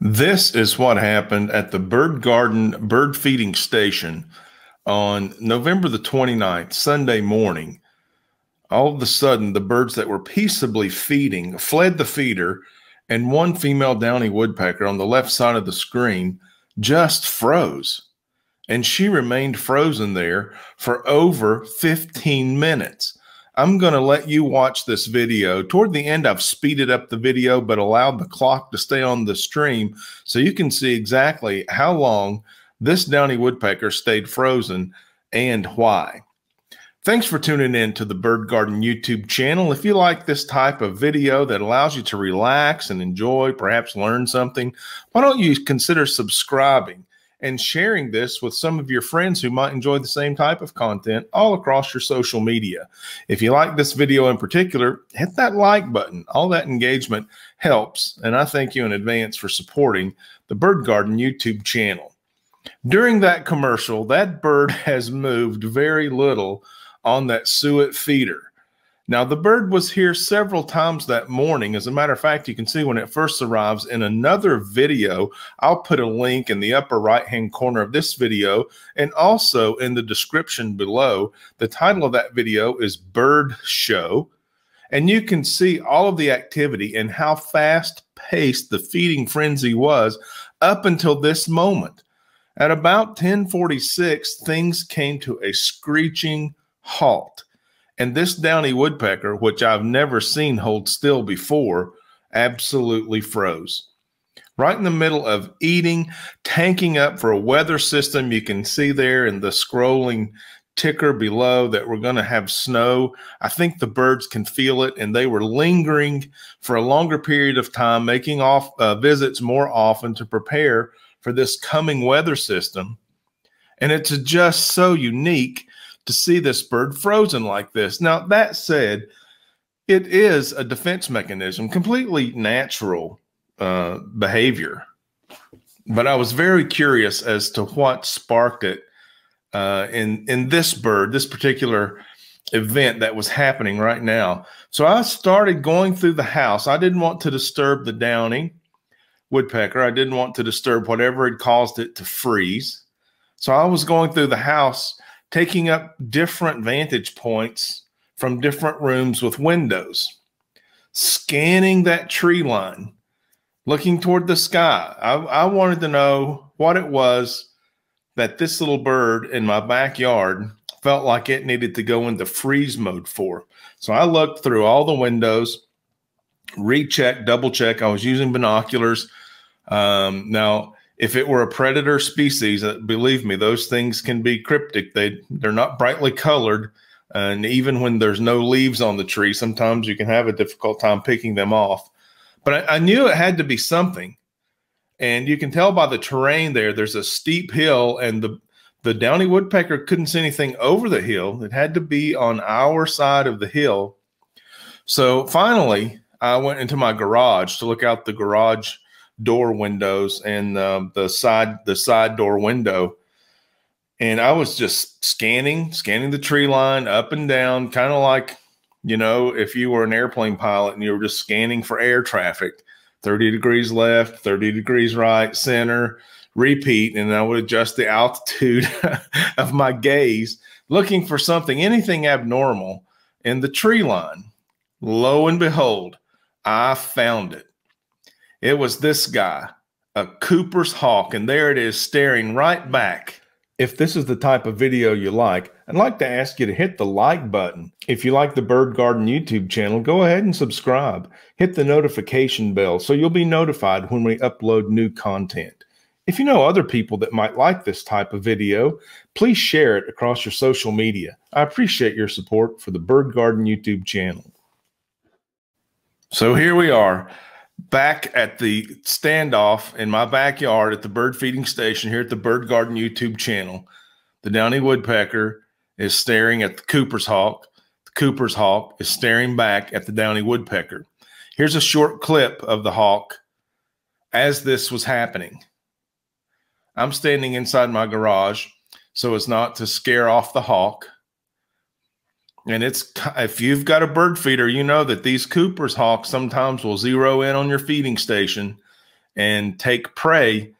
This is what happened at the Bird Garden bird feeding station on November the 29th, Sunday morning. All of a sudden, the birds that were peaceably feeding fled the feeder, and one female downy woodpecker on the left side of the screen just froze. And she remained frozen there for over 15 minutes. I'm going to let you watch this video. Toward the end, I've speeded up the video, but allowed the clock to stay on the stream so you can see exactly how long this downy woodpecker stayed frozen and why. Thanks for tuning in to the Bird Garden YouTube channel. If you like this type of video that allows you to relax and enjoy, perhaps learn something, why don't you consider subscribing and sharing this with some of your friends who might enjoy the same type of content all across your social media. If you like this video in particular, hit that like button. All that engagement helps, and I thank you in advance for supporting the Bird Garden YouTube channel. During that commercial, that bird has moved very little on that suet feeder. Now, the bird was here several times that morning. As a matter of fact, you can see when it first arrives in another video. I'll put a link in the upper right-hand corner of this video and also in the description below. The title of that video is Bird Show, and you can see all of the activity and how fast-paced the feeding frenzy was up until this moment. At about 10:46, things came to a screeching halt. And this downy woodpecker, which I've never seen hold still before, absolutely froze. Right in the middle of eating, tanking up for a weather system. You can see there in the scrolling ticker below that we're going to have snow. I think the birds can feel it, and they were lingering for a longer period of time, making visits more often to prepare for this coming weather system. And it's just so unique to see this bird frozen like this. Now, that said, it is a defense mechanism, completely natural behavior. But I was very curious as to what sparked it in this bird, this particular event that was happening right now. So I started going through the house. I didn't want to disturb the downy woodpecker. I didn't want to disturb whatever had caused it to freeze. So I was going through the house, taking up different vantage points from different rooms with windows, scanning that tree line, looking toward the sky. I wanted to know what it was that this little bird in my backyard felt like it needed to go into freeze mode for. So I looked through all the windows, rechecked, double check. I was using binoculars. Now, if it were a predator species, believe me, those things can be cryptic. They're not brightly colored. And even when there's no leaves on the tree, sometimes you can have a difficult time picking them off. But I knew it had to be something. And you can tell by the terrain there, there's a steep hill, and the downy woodpecker couldn't see anything over the hill. It had to be on our side of the hill. So finally, I went into my garage to look out the garage door windows and the side door window, and I was just scanning the tree line up and down, kind of like, you know, if you were an airplane pilot and you were just scanning for air traffic, 30 degrees left, 30 degrees right, center, repeat, and I would adjust the altitude of my gaze, looking for something, anything abnormal in the tree line. Lo and behold, I found it. It was this guy, a Cooper's hawk, and there it is staring right back. If this is the type of video you like, I'd like to ask you to hit the like button. If you like the Bird Garden YouTube channel, go ahead and subscribe. Hit the notification bell so you'll be notified when we upload new content. If you know other people that might like this type of video, please share it across your social media. I appreciate your support for the Bird Garden YouTube channel. So here we are, back at the standoff in my backyard at the bird feeding station here at the Bird Garden YouTube channel. The downy woodpecker is staring at the Cooper's hawk. The Cooper's hawk is staring back at the downy woodpecker. Here's a short clip of the hawk as this was happening. I'm standing inside my garage so as not to scare off the hawk. And if you've got a bird feeder, you know that these Cooper's hawks sometimes will zero in on your feeding station and take prey.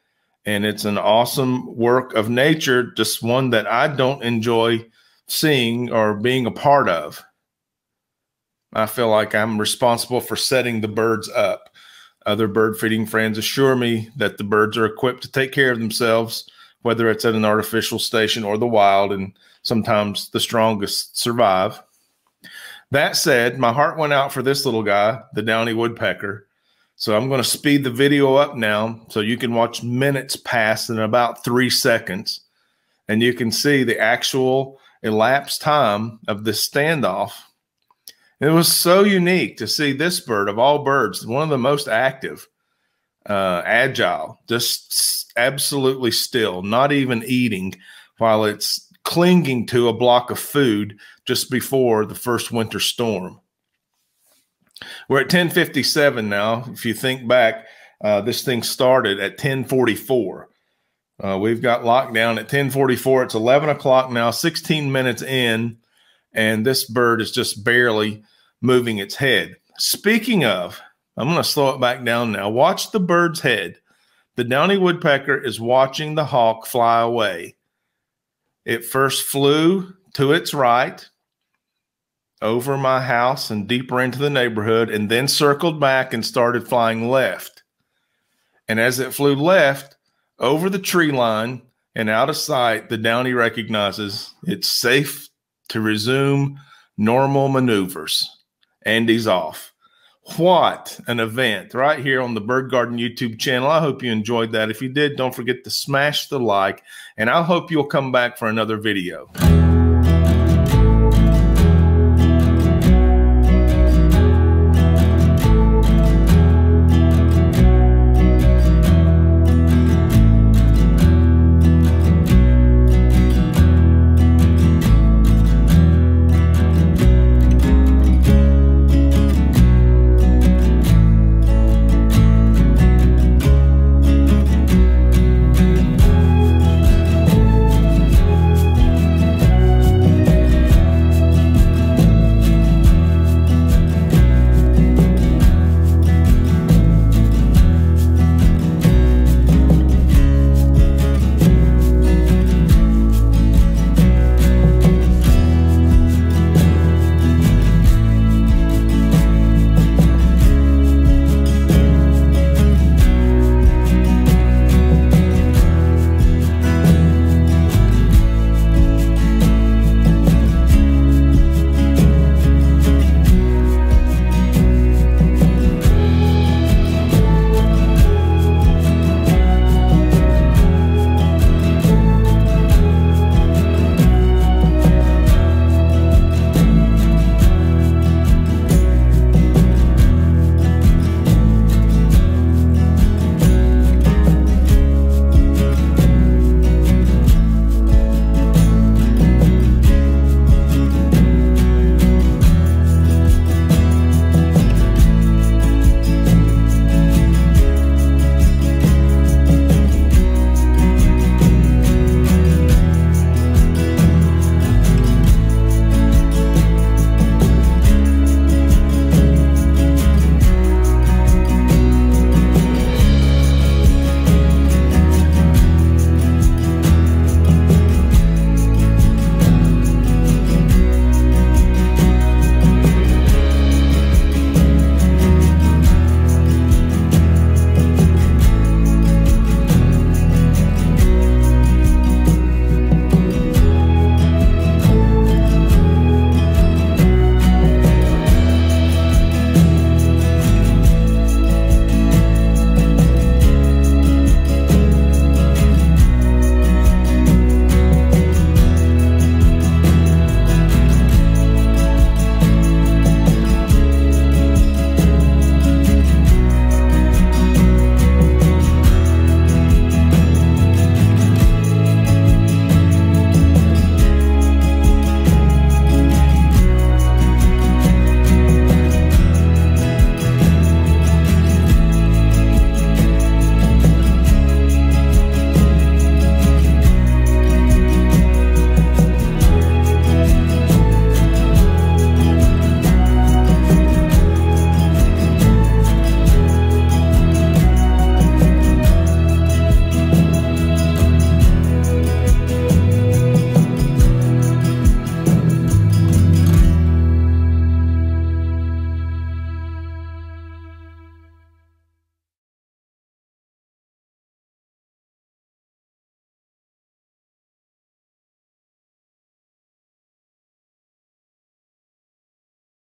And it's an awesome work of nature, just one that I don't enjoy seeing or being a part of. I feel like I'm responsible for setting the birds up. Other bird feeding friends assure me that the birds are equipped to take care of themselves, whether it's at an artificial station or the wild, and sometimes the strongest survive. That said, my heart went out for this little guy, the Downy Woodpecker. So I'm going to speed the video up now so you can watch minutes pass in about 3 seconds. And you can see the actual elapsed time of this standoff. It was so unique to see this bird, of all birds, one of the most active, agile, just absolutely still, not even eating, while it's clinging to a block of food just before the first winter storm. We're at 10:57 now. If you think back, this thing started at 10:44. We've got lockdown at 10:44. It's 11 o'clock now, 16 minutes in, and this bird is just barely moving its head. Speaking of, I'm going to slow it back down now. Watch the bird's head. The Downy Woodpecker is watching the hawk fly away. It first flew to its right, over my house and deeper into the neighborhood, and then circled back and started flying left. And as it flew left over the tree line and out of sight, the Downy recognizes it's safe to resume normal maneuvers. And he's off. What an event right here on the Bird Garden YouTube channel. I hope you enjoyed that. If you did, don't forget to smash the like, and I hope you'll come back for another video.